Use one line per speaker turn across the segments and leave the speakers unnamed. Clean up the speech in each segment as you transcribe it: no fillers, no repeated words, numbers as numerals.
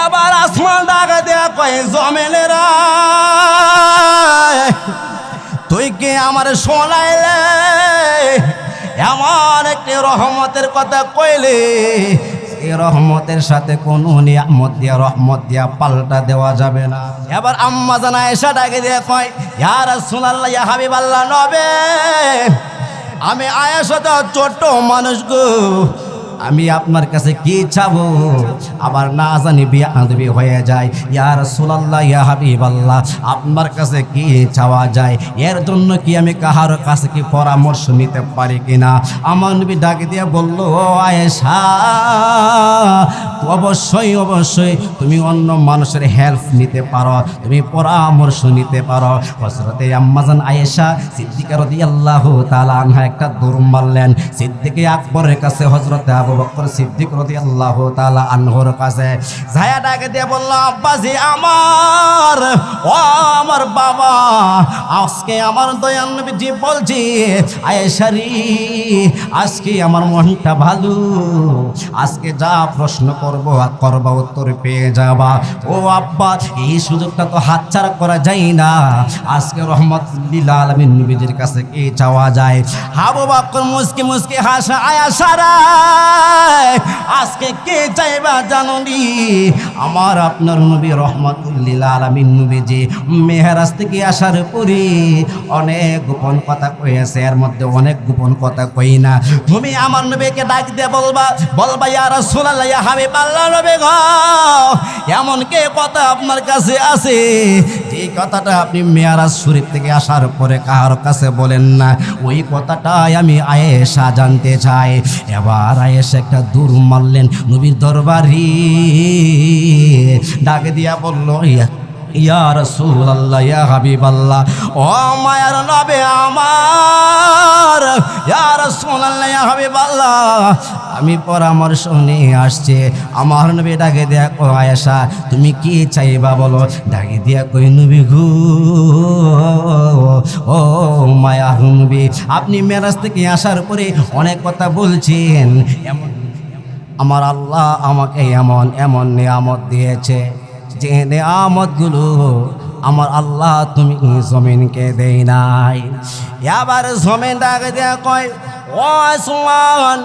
এবার আসমান ডাকে দেয়া কয় জমিনেরা তুই কি আমার শোনাইলে এমন একটি রহমতের কথা কইলে এই রহমতের সাথে কোন নিয়ামত দিয়া রহমত দিয়া পাল্টা দেওয়া যাবে না। এবার আম্মা জান আয়েশা ডাকে দিয়ে কয় ইয়া রাসূলুল্লাহ ইয়া হাবিবাল্লাহ নবে আমি আয়েশা তো ছোট মানুষ গো, আমি আপনার কাছে কি চাবো আবার না জানি বিয়াদবি হয়ে যায়। ইয়া রাসূলুল্লাহ ইয়া হাবিবাল্লাহ আপনার কাছে কি চাওয়া যায় এর জন্য কি আমি কাহার কাছে কি পরামর্শ নিতে পারি কিনা? আমার নবী ডাকে দিয়ে বলল ও আয়েশা অবশ্যই অবশ্যই তুমি অন্য মানুষের হেল্প নিতে পারো, তুমি পরামর্শ নিতে পারো। হযরতে আম্মা জান আয়েশা সিদ্দিকা রাদিয়াল্লাহু তাআলা আনহা একটা দৌড় মারলেন সিদ্দিকে আকবরের কাছে, হযরতে আবু বকর সিদ্দিক রাদিয়াল্লাহু তাআলা আনহুর কাছে। যায়া ডাকে দিয়ে বলল আব্বাজি আমার, ও আমার বাবা, আজকে আমার দয়াল নবীজি বলছি আয়েশা রে আজকে আমার মনটা ভালো, আজকে যা প্রশ্ন করবা উত্তর পেয়ে যাবা। ও আব্বা এই সুযোগটা তো হাতছাড়া করা যায় না, আজকে রহমাতুল আলামিন নবীজির কাছে কি চাওয়া যায়? আবু বকর মুস্কি মুস্কি হাসা আয়েশা রে আজকে কে চাইবা জানোনি? আমার আপনার নবী রহমাতুল আলামিন নবীজি মেহরাজ থেকে আসার পরে অনেক গোপন কথা কইছে, এর মধ্যে অনেক গোপন কথা কই না। তুমি আমার নবীকে ডাক দিয়ে বলবা ইয়া রাসূলুল্লাহ ইয়া হাবিবাল্লাহ নবী গো এমন কে কথা আপনার কাছে আছে যে কথাটা আপনি মেহরাজ শরীফ থেকে আসার পরে কার কাছে বলেন না, ওই কথাটাই আমি আয়েশা জানতে চাই। এবার আয়েশা একটা দৌড় মারলেন নবীর দরবারে, ডাকে দিয়া বলল ইয়া রাসূলুল্লাহ ইয়া হাবিবাল্লাহ ও মায়ার নবী আমার, ইয়া রাসূলুল্লাহ ইয়া হাবিবাল্লাহ আমি পরামর্শ নিয়ে আসছে। আমার নবী ডাকে দিয়া কয় আয়েশা তুমি কি চাইবা বলো? ডাকে দিয়া কই নবী গো ও মায়া নবী আপনি মেরাজ থেকে আসার পরে অনেক কথা বলছেন, এমন আমার আল্লাহ আমাকে এমন এমন নিয়ামত দিয়েছে যে নিয়ামতগুলো আমার আল্লাহ তুমি জমিনকে দেই নাই। এবার জমিন ডাকে দেয়া কয় ও আসমান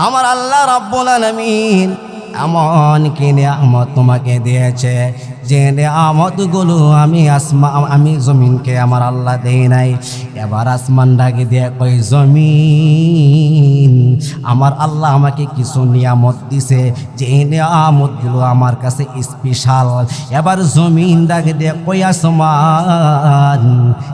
আমার আল্লাহ রাব্বুল আলামিন এমন কি নিয়ামত তোমাকে দিয়েছে যে নিয়ামতগুলো আমি জমিনকে আমার আল্লাহ দেই নাই। এবার আসমান ডাকে দিয়ে কই জমিন আমার আল্লাহ আমাকে কিছু নিয়ামত দিছে যে নিয়ামতগুলো আমার কাছে স্পেশাল। এবার জমিন ডাকে দিয়ে কই আসমান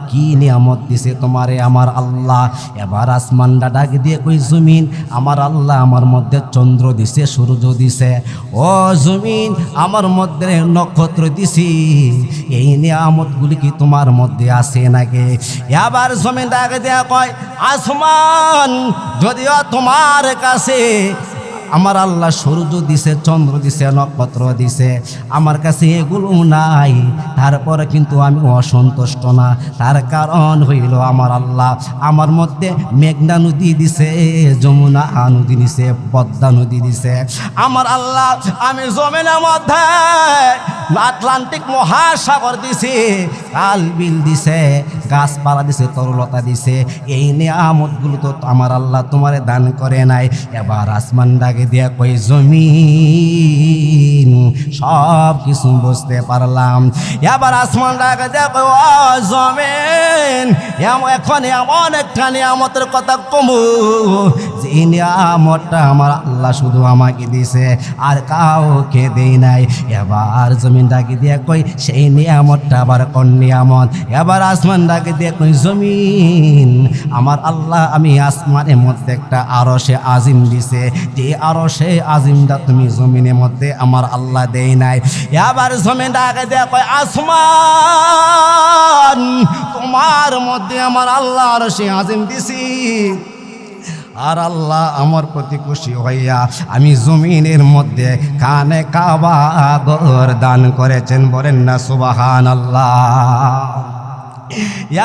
কি নিয়ামত দিছে তোমারে আমার আল্লাহ? এবার আসমানটা ডাকে দিয়ে কই জমিন আমার আল্লাহ আমার মধ্যে চন্দ্র দিছে, সূর্য দিছে। ও জমিন আমার মধ্যে নক্ষত্র দিছি, এই নিয়ামতগুলি কি তোমার মধ্যে আছে নাকি? এবার জমিন ডাকে দেয়া কয় আসমান যদিও তোমার কাছে আমার আল্লাহ সূর্য দিছে, চন্দ্র দিছে, নক্ষত্র দিছে, আমার কাছে এগুলো নাই, তারপরে কিন্তু আমি অসন্তুষ্ট না। তার কারণ হইল আমার আল্লাহ আমার মধ্যে মেঘনা নদী দিছে, যমুনা নদী দিছে, পদ্মা নদী দিছে। আমার আল্লাহ আমি জমিনের মধ্যে আটলান্টিক মহাসাগর দিছে, কাল বিল দিছে, গাছপালা দিছে, তরলতা দিছে। এই নিয়ামতগুলো তো আমার আল্লাহ তোমারে দান করে নাই। এবার আসমান ডাকে দিয়া কই জমিন সব কিছু বুঝতে পারলাম। এবার আসমান ডাকে দিয়া কই ও জমিন এখন এমন একটা নিয়ামতের কথা কমু যে নিয়ামতটা আমার আল্লাহ শুধু আমাকে দিছে আর কাউকে দেই নাই। এবার জমিন ডাকে দিয়া কই সেই নিয়ামতটা আবার কোন নিয়ামত? এবার আসমান ডাকে দিয়া কই জমিন আমার আল্লাহ আমি আসমানের মধ্যে একটা আরশে আজিম দিছে, যে আরশে আজিমটা তুমি জমিনের মধ্যে আমার আল্লাহ দেই নাই। এবার জমিন ডাকে দিয়া কই আসমান তোমার মধ্যে আমার আল্লাহ আরশে আজিম দিছি, আর আল্লাহ আমার প্রতি খুশি হইয়া আমি জমিনের মধ্যে কানে কাবা ঘর দান করেছেন। বলেন না সুবহানাল্লাহ।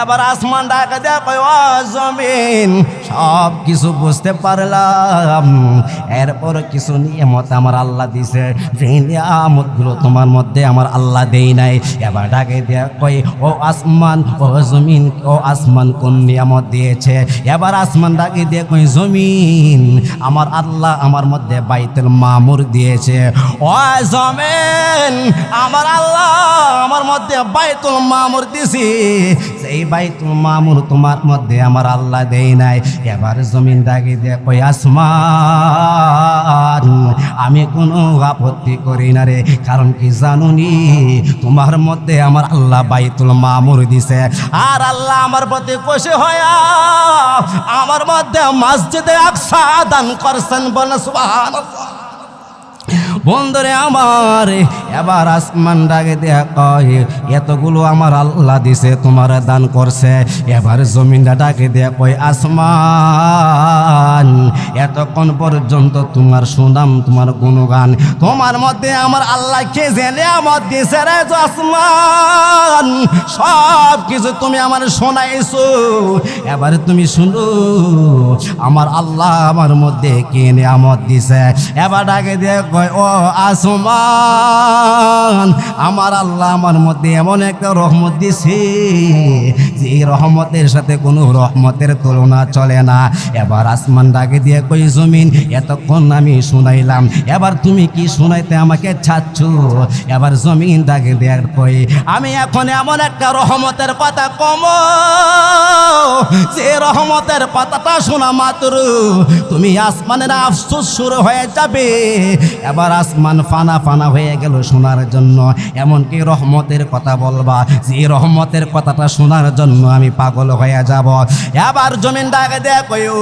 এবার আসমান ডাকে দেখো ও জমিন, সব কিছু বুঝতে পারলাম। এরপর কিছু নিয়ামত আমার আল্লাহ দিছে, যে নিয়ামতগুলো তোমার মধ্যে আমার আল্লাহ দেই নাই। এবার ডাকে দেখো ও আসমান, ও জমিন, ও আসমান কোন নিয়ামত দিয়েছে? এবার আসমান ডাকে দেখো জমিন, আমার আল্লাহ আমার মধ্যে বাইতুল মামুর দিয়েছে। ও জমিন, আমার আল্লাহ আমার মধ্যে বাইতুল মামুর দিছি, সেই বাইতুল মামুর তোমার মধ্যে আমার আল্লাহ দেই নাই। এবার জমিন ডাকে দেখো আসমান, আমি কোনো আপত্তি করি না রে, কারণ কি জানুনি তোমার মধ্যে আমার আল্লাহ বাইতুল মামুর দিছে। আর আল্লাহ আমার প্রতি খুশি হয়া আমার মধ্যে মসজিদে আকসা দান করছেন, বলে সুবহানাল্লাহ। বন্ধুরে আমার, এবার আসমান ডাকে দেখো এতগুলো আমার আল্লাহ দিছে, তোমার দান করছে। এবার জমিনটা ডাকে দেখো আসমান, এতক্ষণ পর্যন্ত তোমার সুনাম, তোমার গুণগান, তোমার মধ্যে আমার আল্লাহকে যে নিয়ামত দিছে রে আসমান, সব কিছু তুমি আমার শোনাইছো। এবার তুমি শুনো আমার আল্লাহ আমার মধ্যে কি নিয়ামত দিছে। এবার ডাকে দেখো ও আসমান, আমার আল্লাহ আমার মধ্যে এমন একটা রহমত দিছে, যে রহমতের সাথে কোনো রহমতের তুলনা চলে না। এবার আসমান ডাকে দিয়ে কই জমিন, এতক্ষণ আমি শুনাইলাম, এবার তুমি কি শুনাইতে আমাকে চাচ্ছ? এবার জমিন ডাকে দিয়ে কই আমি এখন এমন একটা রহমতের কথা কম, যে রহমতের কথাটা শোনা মাত্র তুমি আসমানের আফসোস শুরু হয়ে যাবে। এবার আসমান ফানা ফানা হয়ে গেল শোনার জন্য, এমনকি রহমতের কথা বলবা, যে রহমতের কথাটা শোনার জন্য আমি পাগল হয়ে যাব। এবার জমিন ডাকে দেখো ও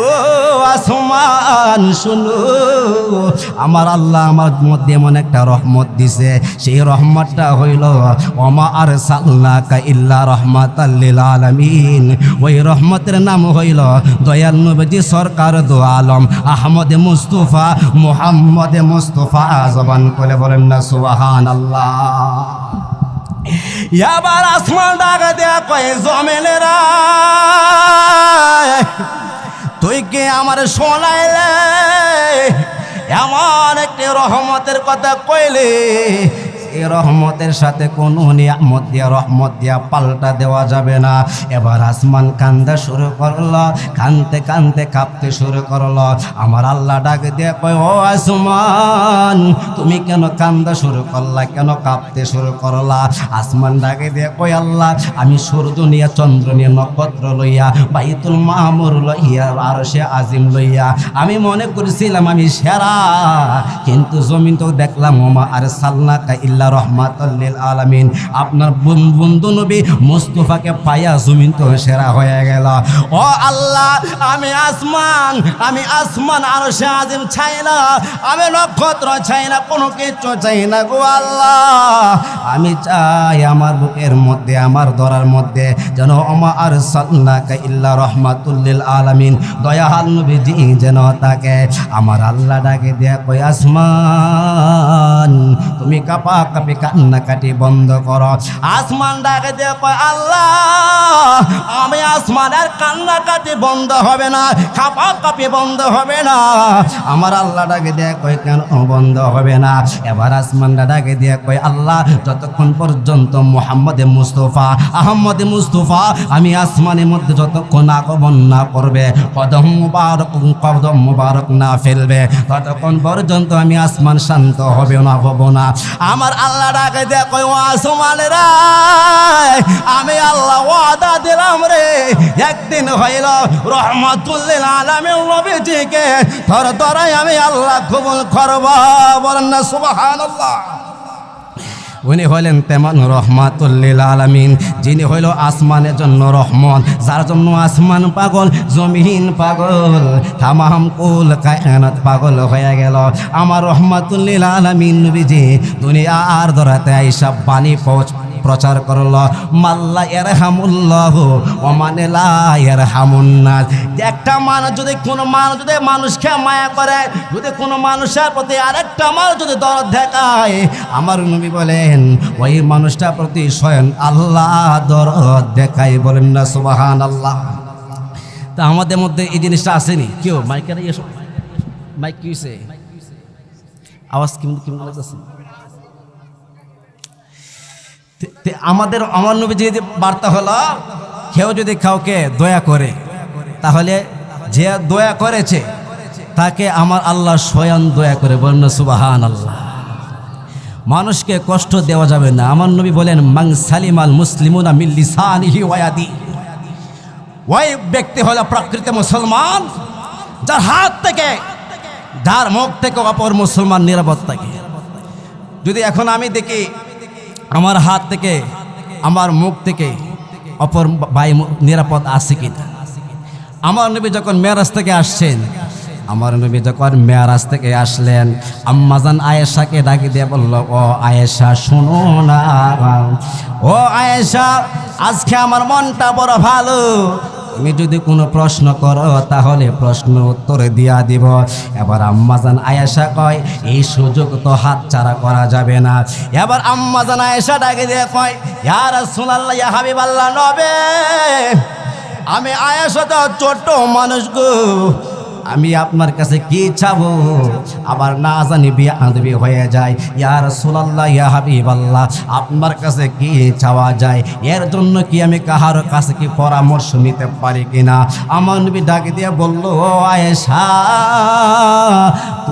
আসমান শুনো, আমার আল্লাহ আমার মধ্যে এমন একটা রহমত দিছে, সেই রহমতটা হইল ওমা আরসালনাকা ইল্লা রাহমাতাল লিল আলামিন। ওই রহমতের নাম হইল দয়াল নবী সরকার দো আলম আহমদ মুস্তফা মুহাম্মদ মুস্তফা। জবান করে বলেন না সুবহানাল্লাহ। এবার আসমান ডাকে দেখো জমিনেরা, তুই কে আমার শোনাইলে এমন একটি রহমতের কথা কইলে, এই রহমতের সাথে কোনো নিয়ামত দিয়া রহমত দিয়া পাল্টা দেওয়া যাবে না। এবার আসমান কান্দা শুরু করলো, কানতে কানতে কাঁপতে শুরু করলো। আমার আল্লাহ ডাক দিয়ে কয় ও আসমান, তুমি কেন কান্দা শুরু করলা, কেন কাঁপতে শুরু করলা? আসমান ডাকে দিয়ে কয় আল্লাহ, আমি সূর্য নিয়া, চন্দ্র নিয়া, নক্ষত্র লইয়া, বাইতুল মামুর লইয়া, আরশে আজিম লইয়া আমি মনে করেছিলাম আমি সেরা, কিন্তু জমিন তো দেখলাম ওমা আরসালনাকা ইল্লা রহমাতাল লিল আলামিন। আপনার বন্ধু নবী মুস্তাফাকে পায়া জমিন তো সেরা হয়ে গেল। ও আল্লাহ, আমি আসমান আরশে আজিম চাই না, আমি নক্ষত্র চাই না, কোনো কিছু চাই না গো আল্লাহ। আমি চাই আমার বুকের মধ্যে, আমার দরার মধ্যে যেন ওমা আরসালনাকা ইল্লা রাহমাতুল লিল আলামিন দয়াল নবীজি যেন থাকে। আমার আল্লাহ ডাকে দিয়ে কই আসমান, তুমি কাপা কাপি কান্নাকাটি বন্ধ করো। আসমান ডাকে দিয়ে কয় আল্লাহ, আমি আসমানের কান্নাকাটি বন্ধ হবে না, কাপা কাপি বন্ধ হবে না। আমার আল্লাহ ডাকে দিয়ে কয় কেন বন্ধ হবে না? এবার আসমান ডাকে দিয়ে কয় আল্লাহ, যতক্ষণ পর্যন্ত মুহাম্মদ মুস্তফা আহমদ মুস্তফা আমি আসমানের মধ্যে যতক্ষণ আগমন না করবে, কদম মুবারক না ফেলবে, ততক্ষণ পর্যন্ত আমি আসমান শান্ত হবে না, হব না। আমার আল্লাহ ডাকে দেখো ও আসমানেরা, আমি আল্লাহ ওয়াদা দিলাম রে, একদিন হইল রহমাতুল লিল আলামিন নবীজিকে ধর ধরাই আমি আল্লাহ কবুল করব। বলেন না সুবহানাল্লাহ। উনি হইলেন তেমন রহমাতুল লিল আলামিন, যিনি হইল আসমানের জন্য রহমত, যার জন্য আসমান পাগল, জমিন পাগল, তামাম কুল কায়নাত পাগল হয়ে গেল। আমার রহমাতুল লিল আলামিন নবীজি দুনিয়ার ধরাতে আইসা পানি প্রচার করলো, মাল্লা ইয়ারহামুল্লাহ ওয়া মান লা ইয়ারহামুন নাস। একটা মানুষ যদি কোনো মানুষ যদি মানুষকে মায়া করে, যদি কোনো মানুষের প্রতি আরেকটা মানুষ যদি দরদ দেখায়, আমার নবী বলেন ওই মানুষটার প্রতি স্বয়ং আল্লাহ দরদ দেখায়। বলেন না সুবহানাল্লাহ। তা আমাদের মধ্যে এই জিনিসটা আসেনি। কেউ মাইকের এসব মাইক কি হয়েছে, আওয়াজ কেমন কেমন লাগতেছে? আমার নবী যদি বার্তা হলো, কেউ যদি কাউকে দয়া করে, তাহলে যে দয়া করেছে তাকে আমার আল্লাহ স্বয়ং দয়া করে। বলেন সুবহানাল্লাহ। মানুষকে কষ্ট দেওয়া যাবে না। আমার নবী বলেন মান সালিমাল মুসলিমুনা মিন লিসানিহি ওয়া ইয়াদিহি, ওই ব্যক্তি হলো প্রকৃত মুসলমান যার হাত থেকে, যার মুখ থেকে অপর মুসলমান নিরাপদ থাকে। যদি এখন আমি দেখি আমার হাত থেকে, আমার মুখ থেকে অপর ভাই নিরাপদ আছে কিনা। আমার নবী যখন মেরাজ থেকে আসছেন, আমার নবী যখন মেরাজ থেকে আসলেন, আম্মাজান আয়েশাকে ডাকি দিয়ে বলল, ও আয়েশা শোনো না, ও আয়েশা আজকে আমার মনটা বড় ভালো, তুমি যদি কোনো প্রশ্ন করো তাহলে প্রশ্ন উত্তরে দিয়া দিব। এবার আম্মাজান আয়েশা কয় এই সুযোগ তো হাতছাড়া করা যাবে না। এবার আম্মাজান আয়েশা ডাকে দিয়ে কয়, ইয়া রাসূলুল্লাহ, ইয়া হাবিবাল্লাহ, নবী আমি আয়েশা তো ছোট মানুষ গো, আমি আপনার কাছে কি চাবো, আবার না জানি বিয়াদবি হয়ে যায়। ইয়া রাসূলুল্লাহ, ইয়া হাবিবাল্লাহ, আপনার কাছে কি চাওয়া যায়, এর জন্য কি আমি কাহার কাছে কি পরামর্শ নিতে পারি কিনা? আমার নবী ডাকে দিয়ে বলল, ও আয়েশা,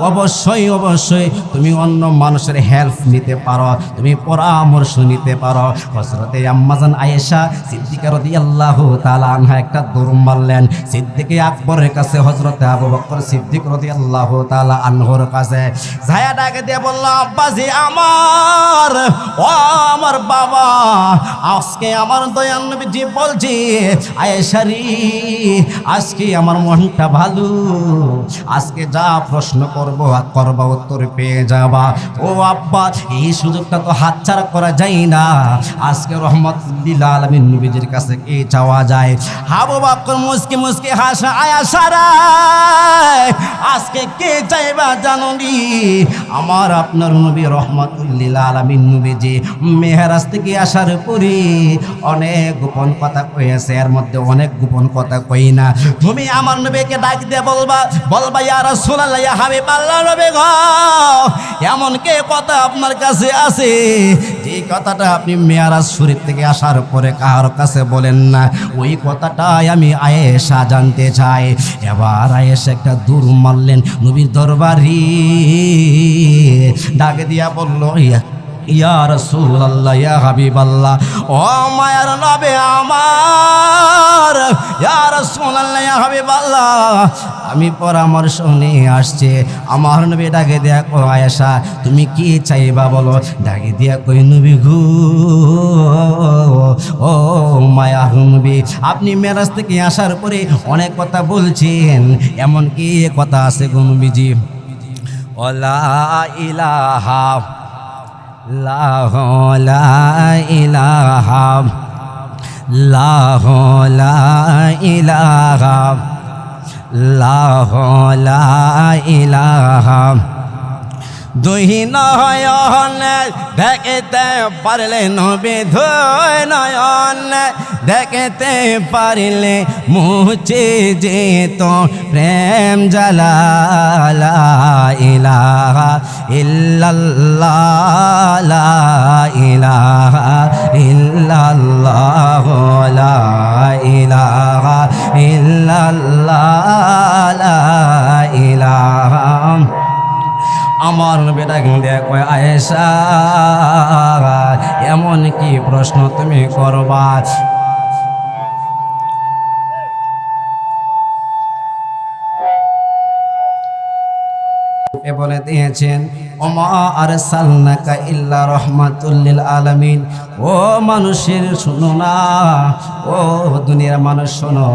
অবশ্যই অবশ্যই তুমি অন্য মানুষের হেল্প নিতে পারো, তুমি পরামর্শ নিতে পারো। হযরতে আম্মাজান আয়েশা সিদ্দিকা রাদিয়াল্লাহু তাআলা আনহা একটা দৌড় মারলেন সিদ্দিকে আকবরের কাছে, হযরতে আবু বকর সিদ্দিক রাদিয়াল্লাহু তাআলা আনহুর কাছে। যায়া ডাকে দিয়ে বলল, আব্বাজি আমার, ও আমার বাবা, আজকে আমার দয়াল নবীজি বলছি, আয়েশা রে আজকে আমার মনটা ভালো, আজকে যা প্রশ্ন করবো উত্তর পেয়ে যাবা। ও আব্বা, এই সুযোগটা তো হাতছাড়া করা যায় না। আজকে রহমতুল্লিল আলামিন নবীজির কাছে কি চাওয়া যায়? আবু বকর মুস্কি মুস্কি হাসা, আয়েশা রে আজকে কে চাইবা জানোনি? আমার আপনার নবী রহমতুল্লিল আলামিন নবীজি মেহরাজ থেকে আসার পরে অনেক গোপন কথা কয়েছে, এর মধ্যে অনেক গোপন কথা কই না। তুমি আমার নবীকে ডাক দিয়ে বলবা, বলবা ইয়া রাসূলুল্লাহ, ইয়া হাবিবাল্লাহ, নবী গো এমন কে কথা আপনার কাছে আছে যে কথাটা আপনি মেরাজ শরীফ থেকে আসার পরে কার কাছে বলেন না? ওই কথাটাই আমি আয়েশা জানতে চাই। এবার আয়েশা একটা দূর মারলেন নবীর দরবারে, ডাকে দিয়া বলল, ইয়া রাসূলুল্লাহ, ইয়া হাবিবাল্লাহ, ও মায়ার নবী আমার, ইয়া রাসূলুল্লাহ, ইয়া হাবিবাল্লাহ, আমি পরামর্শ নিয়ে আসছে। আমার নবী ডাকে দিয়া কো, আয়েশা তুমি কি চাইবা বলো? ডাকে দিয়া কই, নবী গো, ও মায়ার নবী, আপনি মেরাজ থেকে আসার পরে অনেক কথা বলছেন, এমন কি কথা আছে গো নবীজি? ওয়ালা ইলাহা লা ইলাহা লা ইলাহা লা ইলাহা। দুই নয়ন দেখতে পারলে নবী, দুই নয়ন দেখতে পারলে মুছে যেত প্রেম জ্বালা। লা ইলাহা ইল্লাল্লাহ, লা ইলাহা ইল্লাল্লাহ, লা ইলাহা ইল্লাল্লাহ, লা ইলাহা। আমার বেটা দেখো আয়েশা, এমন কি প্রশ্ন তুমি করবা? বলে দিয়েছেন ওমা আরসালনাকা ইল্লা রাহমাতুল লিল আলামিন। ও মানুষের শোনো না, ও দুনিয়ার মানুষ শোনো,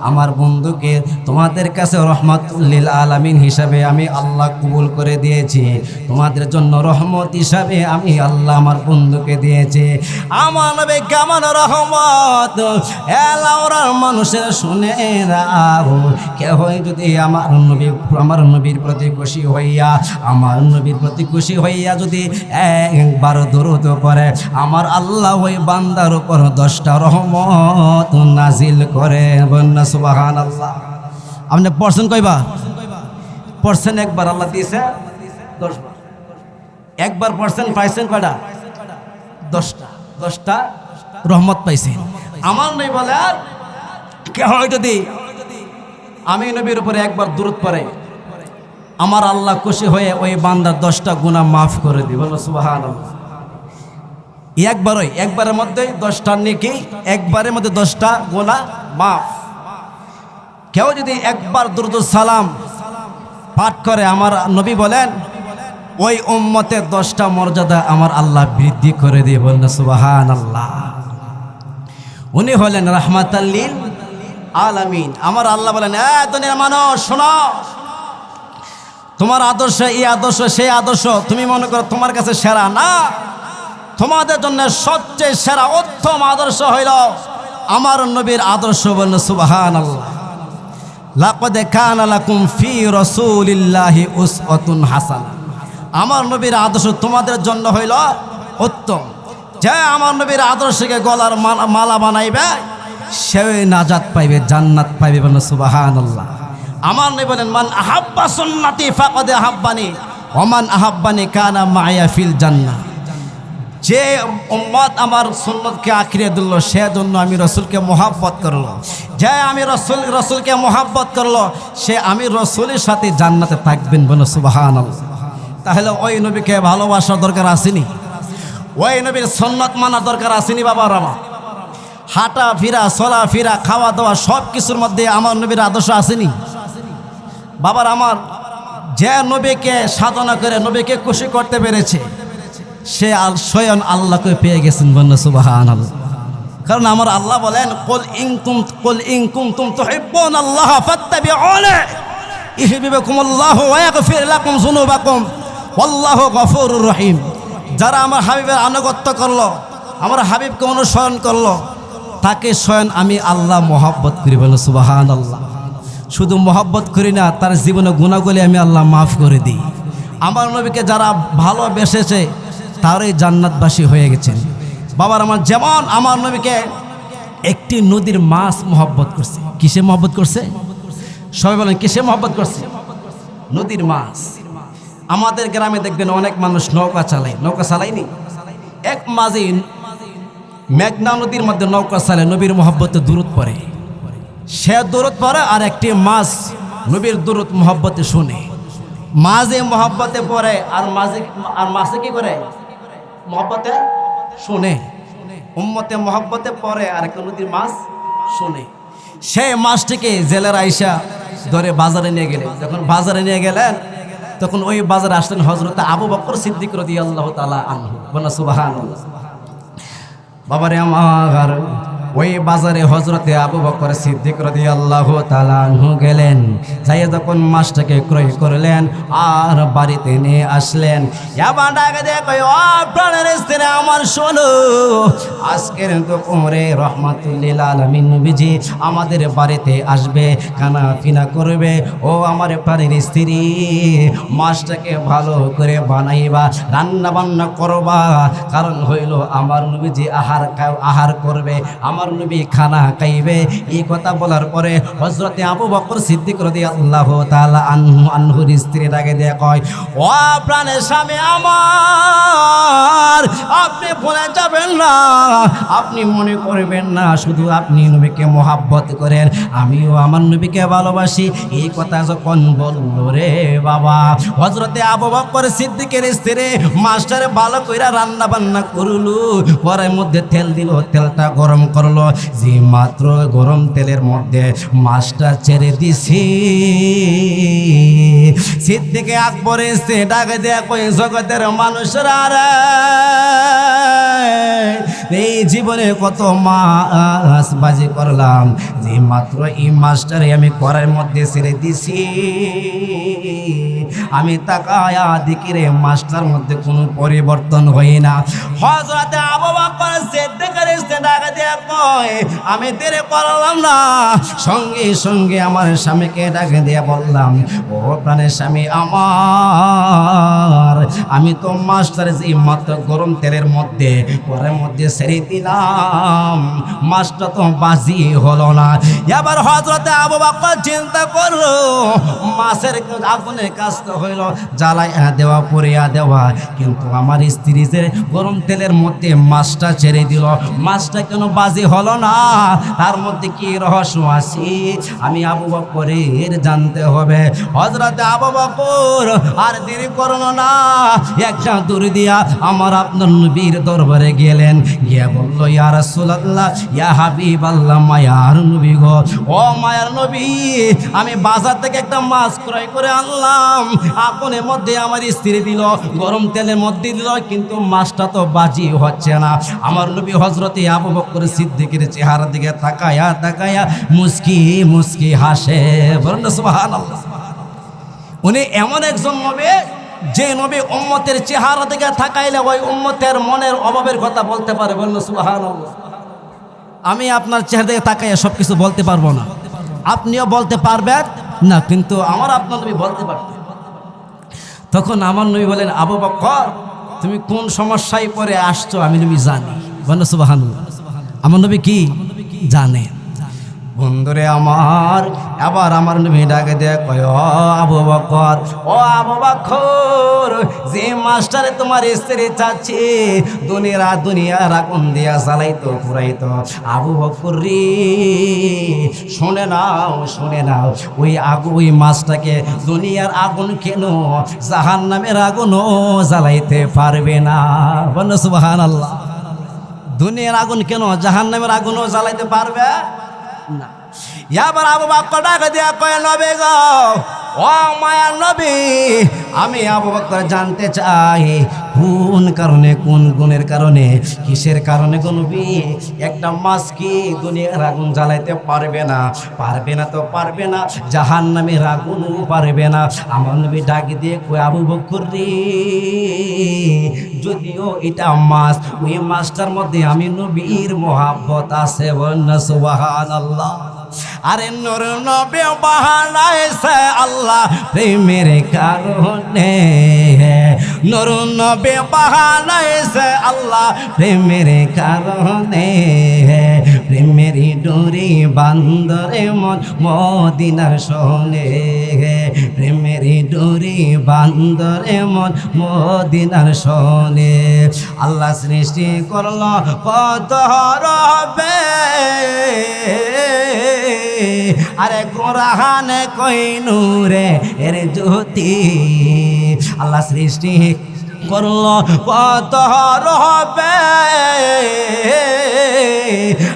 আমার বন্ধুকে তোমাদের কাছে রহমাতুল লিল আলামিন হিসাবে আমি আল্লাহ কবুল করে দিয়েছি। তোমাদের জন্য রহমত হিসাবে আমি আল্লাহ আমার বন্ধুকে দিয়েছি। আমার নবী কেমন রহমত, এলাওরার মানুষের শুনে রাখো, কেউ যদি আমার নবীর প্রতি খুশি হইয়া, আমার নবীর প্রতি খুশি হইয়া যদি একবার দরুদ পড়ে, আমার আল্লাহ ওই বান্দার উপর 10টা রহমত নাজিল করে। বন্যা সুবহানাল্লাহ। আপনি পড়ছেন কয়বার? পড়ছেন একবার, আল্লাহ দিয়েছে 10 বার। একবার পড়ছেন, পাইছেন কয়টা? 10টা রহমত পাইছেন। আমার নবী বলে কেউ যদি আমি নবীর উপরে একবার দরুদ পড়ে, আমার আল্লাহ খুশি হয়ে ওই বান্দার 10টা গুনাহ মাফ করে দিবে। সুবহানাল্লাহ। একবারের মধ্যে 10টা নেকি, একবারের মধ্যে 10টা গুনাহ মাফ। কেউ যদি একবার দুরূদ সালাম পাঠ করে, আমার নবী বলেন ওই উম্মতের 10টা মর্যাদা আমার আল্লাহ বৃদ্ধি করে দিয়ে। বলেন সুবহানাল্লাহ। উনি হলেন রাহমাতাল লিল আলামিন। আমার আল্লাহ বলেন, দুনিয়ার মানুষ শোনো, তোমার আদর্শ এই আদর্শ সেই আদর্শ তুমি মনে করো তোমার কাছে সেরা না, তোমাদের জন্য সবচেয়ে সেরা উত্তম আদর্শ হইল আমার নবীর আদর্শ। বলেন সুবহানাল্লাহ। লাকাদ কানা লাকুম ফি রাসূলিল্লাহি উসওয়াতুন হাসানাহ। আমার নবীর আদর্শ তোমাদের জন্য হইল উত্তম। যে আমার নবীর আদর্শকে গলার মালা বানাইবে, সে নাজাত পাইবে, জান্নাত পাইবে। বলেন সুবহানাল্লাহ। আমার নবী বলেন, মান আহাব্বা সুন্নতি ফাকাদ আহাব্বানি ওয়া মান আহাব্বানি কানা মাইয়া ফিল জান্নাহ। যে উম্মত আমার সুন্নতকে আঁকড়ে দিল, সেজন্য আমি রসুলকে মোহাব্বত করলো। যে আমি রসুলকে মোহাব্বত করলো, সে আমি রসুলের সাথে জান্নাতে থাকবেন। বলে সুবহানাল্লাহ। তাহলে ওই নবীকে ভালোবাসার দরকার আসেনি? ওই নবীর সুন্নত মানার দরকার আসেনি? বাবার আমার হাঁটা ফিরা, চলা ফিরা, খাওয়া দাওয়া সব কিছুর মধ্যে আমার নবীর আদর্শ আসেনি? বাবার আমার, যে নবীকে সাধনা করে নবীকে খুশি করতে পেরেছে, সে স্বয়ং আল্লাহকে পেয়ে গেছেন। বন্যা সুবহানাল্লাহ। কারণ আমার আল্লাহ বলেন, কুল ইন কুনতুম তুহিব্বুনাল্লাহ ফাত্তাবিউনি ইউহিব্বুকুমুল্লাহু ওয়া ইয়াগফির লাকুম যুনুবাকুম ওয়াল্লাহু গফুরুর রহিম। যারা আমার হাবিবের আনুগত্য করলো, আমার হাবিবকে অনুসরণ করলো, তাকে স্বয়ং আমি আল্লাহ মহব্বত করি। বলে সুবহানাল্লাহ। শুধু মহব্বত করি না, তার জীবনে গুনাহগুলি আমি আল্লাহ মাফ করে দিই। আমার নবীকে যারা ভালোবেসেছে তারাই জান্নাতবাসী হয়ে গেছেন। বাবার আমার, যেমন আমার নবীকে একটি নদীর মাছ মহব্বত করছে। কিসে মহব্বত করছে? সবাই বলেন, কিসে মহব্বত করছে? নদীর মাছ। আমাদের গ্রামে দেখবেন অনেক মানুষ নৌকা চালায়। নৌকা চালায়নি? এক মাঝে মেঘনা নদীর মধ্যে নৌকা চালায়, নবীর মহব্বতে দূরত পড়ে। সে দূরত পড়ে আর একটি মাছ নবীর দূরত মহব্বতে শুনে। মাঝে মহব্বতে পড়ে আর মাঝে কি করে? মহব্বতে শুনে। উম্মতে মহব্বতে পড়ে আর একটা নদীর মাছ শুনে। সেই মাছটিকে জেলের আইসা ধরে বাজারে নিয়ে গেলেন। যখন বাজারে নিয়ে গেলেন, তখন ওই বাজারে আসলেন হযরত আবু বকর সিদ্দিক রাদিয়াল্লাহু তাআলা আনহু। বলেন সুবহানাল্লাহ। বাবারে আমার, ওই বাজারে হযরতে আবু বকর সিদ্দিক রাদিয়াল্লাহু তাআলা আনহু গেলেন। যাই যখন মাছটাকে ক্রয় করলেন আর বাড়িতে নিয়ে আসলেন, এবার ডাকে দিয়ে কই, ও প্রাণের স্ত্রী আমার শোনো, আজকের দুপুরে রাহমাতুল লিল আলামিন নবীজি আমাদের বাড়িতে আসবে, খানা পিনা করবে। ও আমার প্রাণের স্ত্রী, মাছটাকে ভালো করে বানাইবা, রান্না বান্না করবা, কারণ হইল আমার নবীজি আহার করবে, আমার নবী খানা খাইবে। এই কথা বলার পরে হযরতে আবু বকর সিদ্দিক রাদিয়াল্লাহু তাআলা আনহুর স্ত্রী ডাকে দিয়ে কয়, ও প্রাণের স্বামী আমার, আপনি আপনি ভুলে যাবেন না, আপনি মনে করবেন না শুধু আপনি নবীকে মোহাব্বত করেন, আমিও আমার নবীকে ভালোবাসি। এই কথা যখন বলল রে বাবা, হযরতে আবু বকর সিদ্দিকের স্ত্রী মাস্টারে ভালো কইরা রান্না বান্না করলো, কড়াইয়ের মধ্যে তেল দিল, তেলটা গরম করলো, যে মাত্র গরম তেলের মধ্যে মাছটা ছেড়ে দিছি, সিদ্দিকে আকবর এসে ডাকে দেয়া কই, জগতের মানুষরা রে, এই জীবনে কত মাছ বাজি করলাম, যে মাত্র এই মাছটারে আমি কড়াইয়ের মধ্যে ছেড়ে দিছি, আমি তাকায়া দেখি রে মাছটার মধ্যে কোনো পরিবর্তন হয় না। হযরতে আবু বকর সিদ্দিকের স্ত্রী ডাকে দেয়া কয়, আমি দেরি করলাম না, সঙ্গে সঙ্গে আমার স্বামীকে ডাকে দিয়ে বললাম, ও প্রাণের স্বামী আমার, আমি তো মাছটারে যে মাত্র গরম তেলের মধ্যে কড়াইয়ের মধ্যে ছেড়ে দিলাম, মাছটা তো বাজি হলো না। এবার হযরতে আবু বকর চিন্তা করলো, মাছের আগুনে কাজ তো হইল, জ্বালাই দেওয়া, পরিয়া দেওয়া, কিন্তু আমার স্ত্রী যে গরম তেলের মধ্যে মাছটা ছেড়ে দিল, মাছটা কেন বাজি হলো না? তার মধ্যে কি রহস্য আছে? আমি আবু বকরের জানতে হবে। হযরতে আবু বকর আর দেরি করলো না, একটা দূর দিয়া আমার আপনার নবীর দরবারে গেলেন, গিয়া বলল, ইয়া রাসূলুল্লাহ, ইয়া হাবিবাল্লাহ, মায়ার নবী গো, ও মায়ার নবী, আমি বাজার থেকে একটা মাছ ক্রয় করে আনলাম, আগুনের মধ্যে আমার স্ত্রী দিল, গরম তেলের মধ্যে দিল, কিন্তু মাছটা তো বাজি হচ্ছে না। আমার নবী হযরতে আবু বকর সিদ্দিকের চেহারার দিকে তাকায়া তাকায়া মুস্কি মুস্কি হাসে, বলেন না সুবহানাল্লাহ। উনি এমন একজন নবী, যে নবী উম্মতের চেহারা দিকে তাকাইলে ওই উম্মতের মনের অভাবের কথা বলতে পারে, বলেন না সুবহানাল্লাহ। আমি আপনার চেহারা দিকে তাকাইয়া সব কিছু বলতে পারবো না, আপনিও বলতে পারবেন না, কিন্তু আমার আপনার নবী বলতে পারবেন। তখন আমার নবী বলেন, আবু বকর, তুমি কোন সমস্যায় পড়ে আসছো আমি নবী জানি, বলেন না সুবহানাল্লাহ। আমার নবী কি জানে? বন্ধুরে আমার, এবার আমার নবী ডাকে দেয় কয়, ও আবু বকর, ও আবু বকর, যে মাস্টারে তোমার স্ত্রী চাচ্ছে দুনিয়ার আগুন দিয়া জ্বালাইতো পুরাইতো, আবু বকর রে, শুনে নাও, ওই মাছটাকে দুনিয়ার আগুন কেন জাহান্নামের আগুনও জ্বালাইতে পারবে না, বলেন সুবহানাল্লাহ। দুনিয়ার আগুন কেন জাহান্নামের আগুনও জ্বালাইতে পারবে না। এবার আবু বকর ডাকে দিয়া কয়, নবী গো, ও মায়ার নবী, আমি আবু বকর জানতে চাই, কোন কারণে, কোন গুণের কারণে, কিসের কারণে গো নবী একটা মাছ কি দুনিয়ার আগুন জ্বালাইতে পারবে না? পারবে না তো পারবে না, জাহান্নামের আগুনও পারবে না। আমার নবী ডাকে দিয়ে কয়, আবু বকর রে, যদিও এটা মাছ, ওই মাছটার মধ্যে আমি নবীর মোহাব্বত আছে, বলেন না সুবহানাল্লাহ। আরে নূর নবী বানাইছে আল্লাহ প্রেমের কারণে, নূর নবী বানাইছে আল্লাহ প্রেমের কারণে, প্রেমের ডোরি বান্দরে মন মদিনার শোনে, প্রেমের ডোরি বান্দরে মন মদিনার শোনে। আল্লাহ সৃষ্টি করল কত রবে, আরে কোরআনে কই নূরে এর জ্যোতি, আল্লাহ সৃষ্টি করল কত রবে,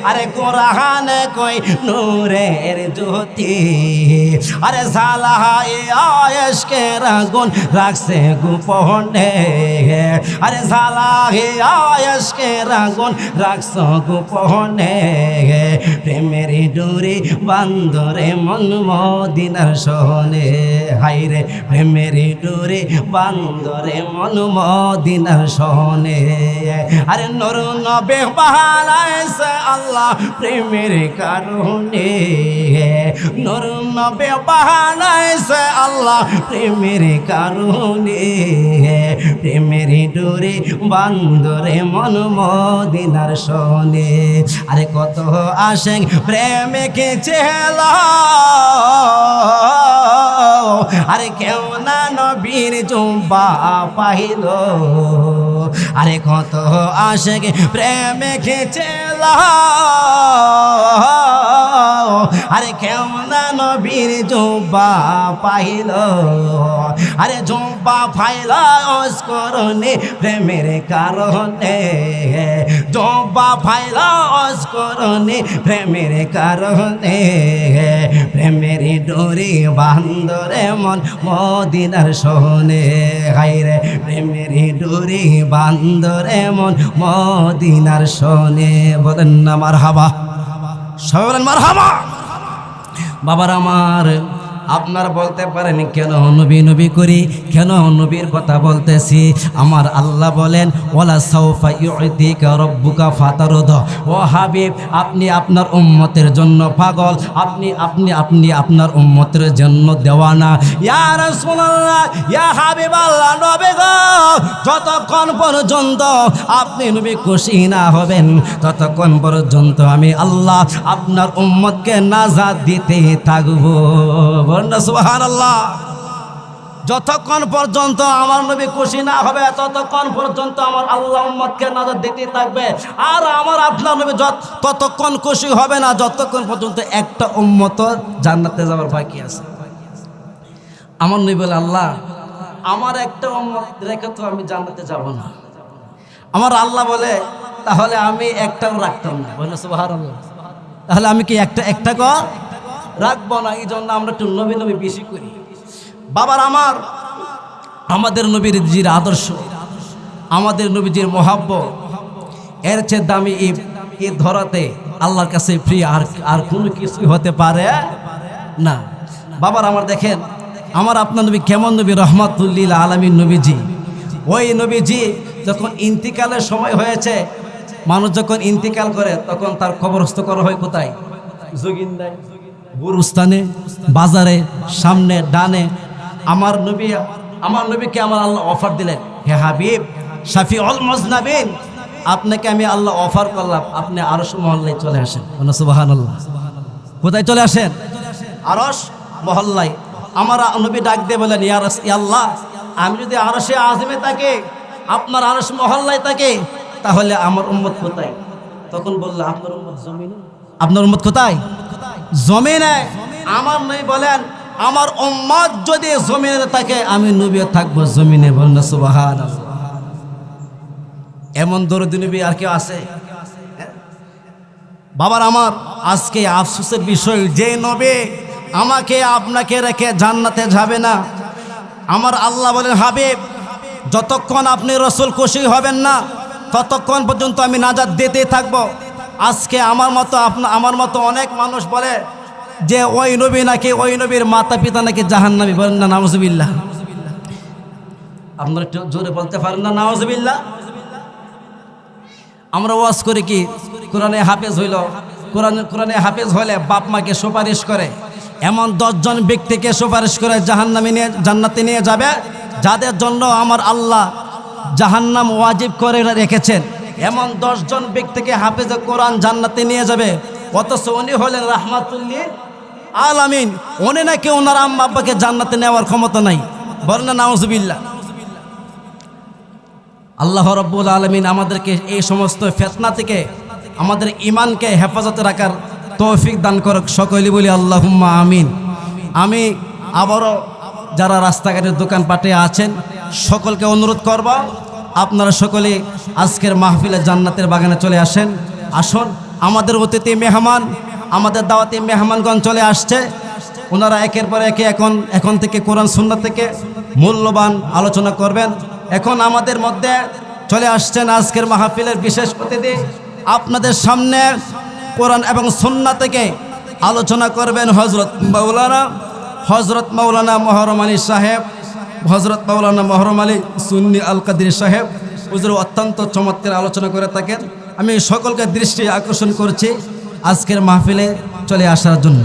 আরে কোরআনে কই নূরের জ্যোতি, আরে সালাহাই আয়েশকে রাগুন রাখছে গোপনে, আরে সালাহাই আয়েশকে রাগুন রাখছে গোপনে, প্রেমের ডোরে বান্দরে মন মদিনার শোনে, হাইরে প্রেমের ডোরে বান্দরে মন মদিনার শোনে। আরে নূর নবী বানাইছে আল্লাহ প্রেমের কারণে, নূর নবী বানাইছে আল্লাহ প্রেমের কারণে, প্রেমের ডোরে বান্দরে মন মদিনার শোনে। আরে কত আশেক প্রেমে কে চেলা, আরে কেউ না নবীর জুব্বা পাইল, আরে কত আশিক প্রেমে খেচেল, আরে কেউ না নবীর জুব্বা পাইল, আরে জুব্বা পাইল অস্করণে প্রেমের কারণে, জুব্বা পাইল অস্করণে প্রেমের কারণে, প্রেমের ডোরে বান্দরে মন মদিনার শোনে, হায়রে প্রেমের ডোরে বান্দরে মন মদিনার শোনে। বলেন না মারহাবা, সবাই বলেন মারহাবা। বাবার আমার, আপনারা বলতে পারেন কেন নবী নবী করি, কেন নবীর কথা বলতেছি? আমার আল্লাহ বলেন ওয়ালা সাউফা ইউতিকা রাব্বুকা ফাতারদ। ও হাবিব, আপনি আপনার উম্মতের জন্য পাগল, আপনি আপনি আপনি আপনার উম্মতের জন্য দেওয়ানা। ইয়া রাসূলুল্লাহ, ইয়া হাবিবাল্লাহ, নবী গো, যতক্ষণ পর্যন্ত আপনি নবী খুশি না হবেন ততক্ষণ পর্যন্ত আমি আল্লাহ আপনার উম্মতকে নাজাত দিতে থাকবো। সুবহানাল্লাহ। যতক্ষণ পর্যন্ত আমার নবী খুশি না হবে ততক্ষণ পর্যন্ত আমার আল্লাহ উম্মতকে নাজাত দিতে থাকবে। আর আমার আপনার নবী ততক্ষণ খুশি হবে না যতক্ষণ পর্যন্ত একটা উম্মত জান্নাতে যাওয়ার বাকি আছে। আমার নবী বলে, আল্লাহ আমার একটা উম্মত রেখে তো আমি জান্নাতে যাব না। আমার আল্লাহ বলে, তাহলে আমি একটাও রাখতাম না। বলে সুবহানাল্লাহ। তাহলে আমি কি একটা রাখবো না? এই জন্য আমরা একটু নবী নবী বেশি করি। বাবার আমার, আমাদের নবীজির আদর্শ, আমাদের নবীজির মহাব্বত, এর চেয়ে দামি এই ধরাতে আল্লাহর কাছে প্রিয় আর কোনো কিছুই হতে পারে না। বাবার আমার, দেখেন আমার আপনার নবী কেমন নবী, রহমাতুল্লিল আলামিন নবীজি। ওই নবীজি যখন ইন্তিকালের সময় হয়েছে, মানুষ যখন ইন্তিকাল করে তখন তার কবরস্থ করা হয় কোথায়? জগিন্দায়, গুরুস্থানে, বাজারে, সামনে ডানে। আমার নবীকে আমার আল্লাহ অফার দিলেন, হে হাবিব শাফিউল মুজনাবিন, আপনাকে আমি আল্লাহ অফার করলাম, আপনি আরশ মহল্লায় চলে আসেন। সুবহানাল্লাহ। কোথায় চলে আসেন? আরশ মহল্লায়। আমার নবী ডাক দিয়ে বলেন, ইয়া আল্লাহ, আমি যদি আরশে আযমে থাকি, আপনার আরশ মহল্লায় থাকি, তাহলে আমার উম্মত কোথায়? তখন বলল, আপনার উম্মত জমিনে। আপনার উম্মত কোথায়? জমিনে। আমার নবী বলেন, আমার উম্মত যদি জমিনে থাকে আমি নবীও থাকবো জমিনে। বলেন সুবহানাল্লাহ। এমন দরদি নবী আর কেউ আছে? বাবার আমার, আজকে আফসোসের বিষয়, যে নবী আমাকে আপনাকে রেখে জান্নাতে যাবে না, আমার আল্লাহ বলেন, হাবিব যতক্ষণ আপনি রসুল খুশি হবেন না ততক্ষণ পর্যন্ত আমি নাজাত দিতেই থাকবো। আজকে আমার মতো অনেক মানুষ বলে যে ওই নবী নাকি, ওই নবীর মাতা পিতা নাকি জাহান্নামী। বলেন না নাউজুবিল্লাহ। আপনারা একটু জোরে বলতে পারেন না নাউজুবিল্লাহ। আমরা ওয়াজ করি কি, কোরআনে হাফেজ হইল, কোরআনে হাফেজ হলে বাপ মাকে সুপারিশ করে, এমন 10 জন ব্যক্তিকে সুপারিশ করে জান্নাতে নিয়ে যাবে, যাদের জন্য আমার আল্লাহ জাহান্নাম ওয়াজিব করে রেখেছেন। এমন 10 জন ব্যক্তিকে হাফেজে কোরআন জান্নাতে নিয়ে যাবে, অথচ উনি হলেন রাহমাতুল্লিল আলামিন। উনি নাকি ওনার আম্মা আব্বাকে জান্নাতে নেওয়ার ক্ষমতা নাই। বলেন না নাউজুবিল্লাহ। আল্লাহ রাব্বুল আলামিন আমাদেরকে এই সমস্ত ফিতনা থেকে আমাদের ঈমানকে হেফাজতে রাখার তৌফিক দান করুক। সকলেই বলি আল্লাহুম্মা আমিন। আমি আবারও যারা রাস্তাঘাটের দোকানপাটে আছেন সকলকে অনুরোধ করব, আপনারা সকলে আজকের মাহফিলে জান্নাতের বাগানে চলে আসেন। আসুন, আমাদের অতিথি মেহমান, আমাদের দাওয়াতি মেহমানগণ চলে আসছে। ওনারা একের পর একে এখন থেকে কোরআন সুন্নাত থেকে মূল্যবান আলোচনা করবেন। এখন আমাদের মধ্যে চলে আসছেন আজকের মাহফিলের বিশেষ অতিথি। আপনাদের সামনে কোরআন এবং সুন্নাত থেকে আলোচনা করবেন হযরত মাওলানা মহরম আলী সাহেব, হযরত মাওলানা মহরম আলী সুন্নি আল কাদরি সাহেব। হুজুর অত্যন্ত চমৎকার আলোচনা করে থাকেন। আমি সকলকে দৃষ্টি আকর্ষণ করছি আজকের মাহফিলে চলে আসার জন্য।